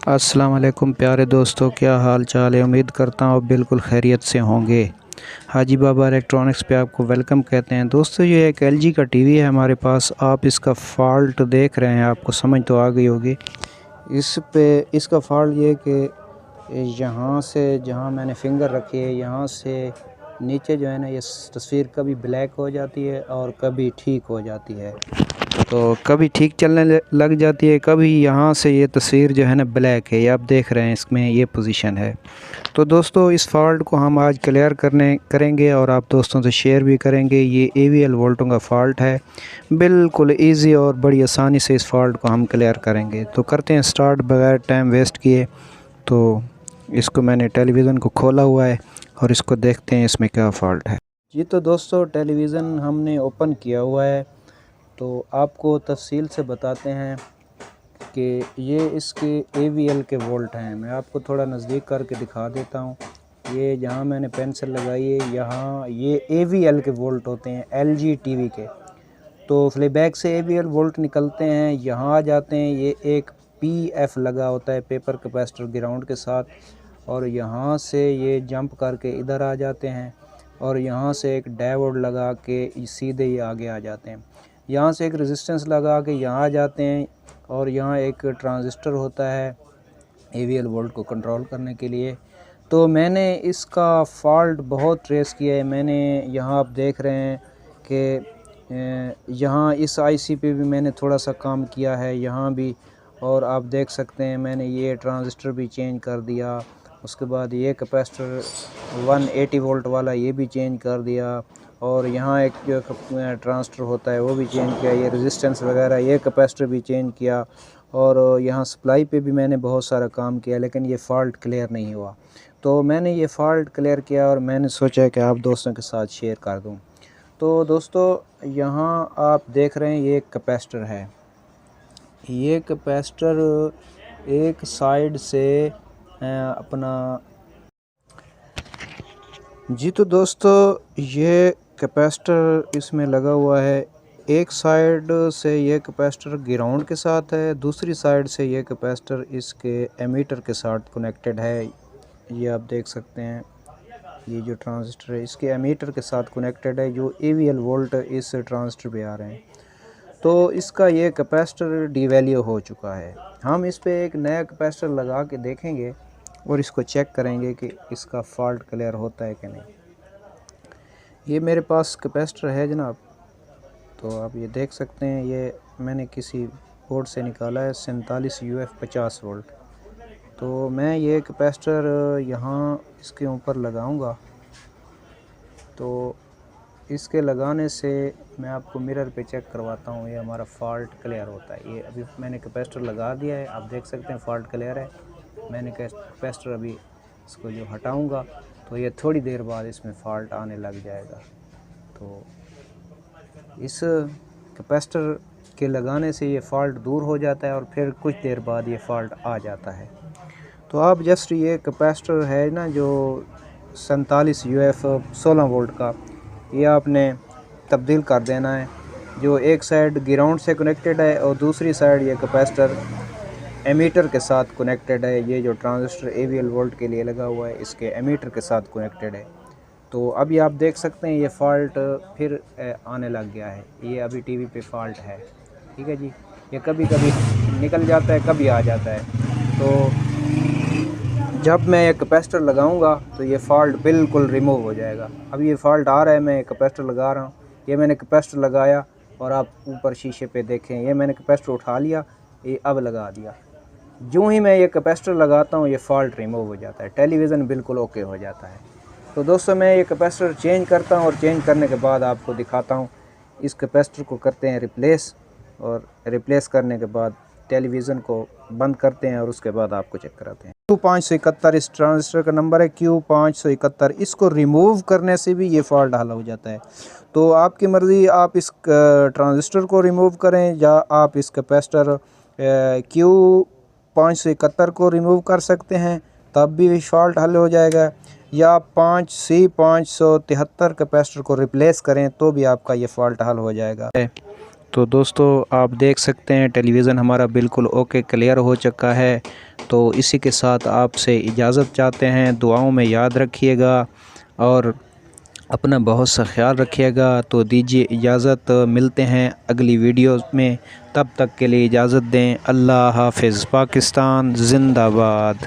अस्सलाम वालेकुम प्यारे दोस्तों, क्या हाल चाल है। उम्मीद करता हूँ बिल्कुल खैरियत से होंगे। हाजी बाबा इलेक्ट्रॉनिक्स पे आपको वेलकम कहते हैं। दोस्तों ये एक एलजी का टीवी है हमारे पास। आप इसका फ़ॉल्ट देख रहे हैं, आपको समझ तो आ गई होगी। इस पे इसका फ़ॉल्ट ये कि यहाँ से जहाँ मैंने फिंगर रखी है यहाँ से नीचे जो है ना, ये तस्वीर कभी ब्लैक हो जाती है और कभी ठीक हो जाती है। तो कभी ठीक चलने लग जाती है, कभी यहाँ से ये तस्वीर जो है ना ब्लैक है। ये आप देख रहे हैं, इसमें ये पोजीशन है। तो दोस्तों इस फॉल्ट को हम आज क्लियर करेंगे और आप दोस्तों से शेयर भी करेंगे। ये AVL वोल्टों का फ़ॉल्ट है। बिल्कुल इजी और बड़ी आसानी से इस फॉल्ट को हम क्लियर करेंगे। तो करते हैं स्टार्ट बगैर टाइम वेस्ट किए। तो इसको मैंने टेलीविज़न को खोला हुआ है और इसको देखते हैं इसमें क्या फ़ॉल्ट है। जी तो दोस्तों टेलीविज़न हमने ओपन किया हुआ है। तो आपको तफसील से बताते हैं कि ये इसके AVL के वोल्ट हैं। मैं आपको थोड़ा नज़दीक करके दिखा देता हूँ। ये जहाँ मैंने पेंसिल लगाई है यहाँ ये AVL के वोल्ट होते हैं, LG टीवी के। तो फ्लीबैक से AVL वोल्ट निकलते हैं, यहाँ आ जाते हैं। ये एक PF लगा होता है, पेपर कैपेसिटर ग्राउंड के साथ, और यहाँ से ये जंप करके इधर आ जाते हैं और यहाँ से एक डायोड लगा के सीधे ही आगे आ जाते हैं। यहाँ से एक रेजिस्टेंस लगा के यहाँ आ जाते हैं और यहाँ एक ट्रांजिस्टर होता है AVL वोल्ट को कंट्रोल करने के लिए। तो मैंने इसका फ़ॉल्ट बहुत ट्रेस किया है। मैंने यहाँ आप देख रहे हैं कि यहाँ इस IC पे भी मैंने थोड़ा सा काम किया है, यहाँ भी। और आप देख सकते हैं मैंने ये ट्रांजिस्टर भी चेंज कर दिया। उसके बाद ये कैपेसिटर 180 वोल्ट वाला ये भी चेंज कर दिया। और यहाँ एक जो ट्रांजिस्टर होता है वो भी चेंज किया। ये रेजिस्टेंस वगैरह ये कैपेसिटर भी चेंज किया। और यहाँ सप्लाई पे भी मैंने बहुत सारा काम किया, लेकिन ये फ़ॉल्ट क्लियर नहीं हुआ। तो मैंने ये फ़ॉल्ट क्लियर किया और मैंने सोचा कि आप दोस्तों के साथ शेयर कर दूँ। तो दोस्तों यहाँ आप देख रहे हैं ये एक कैपेसिटर है। ये कैपेसिटर एक साइड से अपना जी तो दोस्तों ये कैपेसिटर इसमें लगा हुआ है। एक साइड से ये कैपेसिटर ग्राउंड के साथ है, दूसरी साइड से ये कैपेसिटर इसके एमीटर के साथ कनेक्टेड है। ये आप देख सकते हैं, ये जो ट्रांजिस्टर है इसके एमीटर के साथ कनेक्टेड है। जो AVL वोल्ट इस ट्रांजिस्टर पे आ रहे हैं। तो इसका ये कैपेसिटर डीवैल्यू हो चुका है। हम इस पे एक नया कैपेसिटर लगा के देखेंगे और इसको चेक करेंगे कि इसका फ़ॉल्ट क्लियर होता है कि नहीं। ये मेरे पास कैपेसिटर है जनाब, तो आप ये देख सकते हैं। ये मैंने किसी बोर्ड से निकाला है 47 UF 50 वोल्ट। तो मैं ये कैपेसिटर यहाँ इसके ऊपर लगाऊंगा। तो इसके लगाने से मैं आपको मिरर पे चेक करवाता हूँ, ये हमारा फ़ॉल्ट क्लियर होता है। ये अभी मैंने कैपेसिटर लगा दिया है, आप देख सकते हैं फ़ॉल्ट क्लियर है। मैंने कैपेसिटर अभी इसको जो हटाऊंगा तो ये थोड़ी देर बाद इसमें फ़ॉल्ट आने लग जाएगा। तो इस कैपेसिटर के लगाने से ये फ़ॉल्ट दूर हो जाता है और फिर कुछ देर बाद ये फ़ॉल्ट आ जाता है। तो आप जस्ट ये कैपेसिटर है ना जो 47 UF 16 वोल्ट का, ये आपने तब्दील कर देना है। जो एक साइड ग्राउंड से कनेक्टेड है और दूसरी साइड ये कैपेसिटर एमीटर के साथ कनेक्टेड है। ये जो ट्रांजिस्टर AVL वोल्ट के लिए लगा हुआ है इसके एमीटर के साथ कनेक्टेड है। तो अभी आप देख सकते हैं ये फ़ॉल्ट फिर आने लग गया है। ये अभी टीवी पे फ़ॉल्ट है, ठीक है जी। ये कभी कभी निकल जाता है, कभी आ जाता है। तो जब मैं ये कैपेसिटर लगाऊंगा तो ये फ़ॉल्ट बिल्कुल रिमूव हो जाएगा। अभी ये फ़ॉल्ट आ रहा है, मैं कैपेसिटर लगा रहा हूँ। ये मैंने कैपेसिटर लगाया और आप ऊपर शीशे पे देखें, ये मैंने कैपेसिटर उठा लिया, ये अब लगा दिया। यूँ ही मैं ये कैपेसिटर लगाता हूँ ये फ़ॉल्ट रिमूव हो जाता है, टेलीविज़न बिल्कुल ओके हो जाता है। तो दोस्तों मैं ये कैपेसिटर चेंज करता हूँ और चेंज करने के बाद आपको दिखाता हूँ। इस कैपेसिटर को करते हैं रिप्लेस, और रिप्लेस करने के बाद टेलीविज़न को बंद करते हैं और उसके बाद आपको चेक कराते हैं। Q571 इस ट्रांजिस्टर का नंबर है, Q571। इसको रिमूव करने से भी ये फ़ॉल्ट हल हो जाता है। तो आपकी मर्ज़ी, आप इस ट्रांजिस्टर को रिमूव करें या आप इस कैपेसिटर Q571 को रिमूव कर सकते हैं, तब भी फ़ॉल्ट हल हो जाएगा। या 5C573 कैपेसिटर को रिप्लेस करें तो भी आपका ये फ़ॉल्ट हल हो जाएगा। तो दोस्तों आप देख सकते हैं टेलीविज़न हमारा बिल्कुल ओके क्लियर हो चुका है। तो इसी के साथ आपसे इजाज़त चाहते हैं। दुआओं में याद रखिएगा और अपना बहुत सा ख्याल रखिएगा। तो दीजिए इजाज़त, मिलते हैं अगली वीडियो में। तब तक के लिए इजाज़त दें। अल्लाह हाफ़िज़। पाकिस्तान ज़िंदाबाद।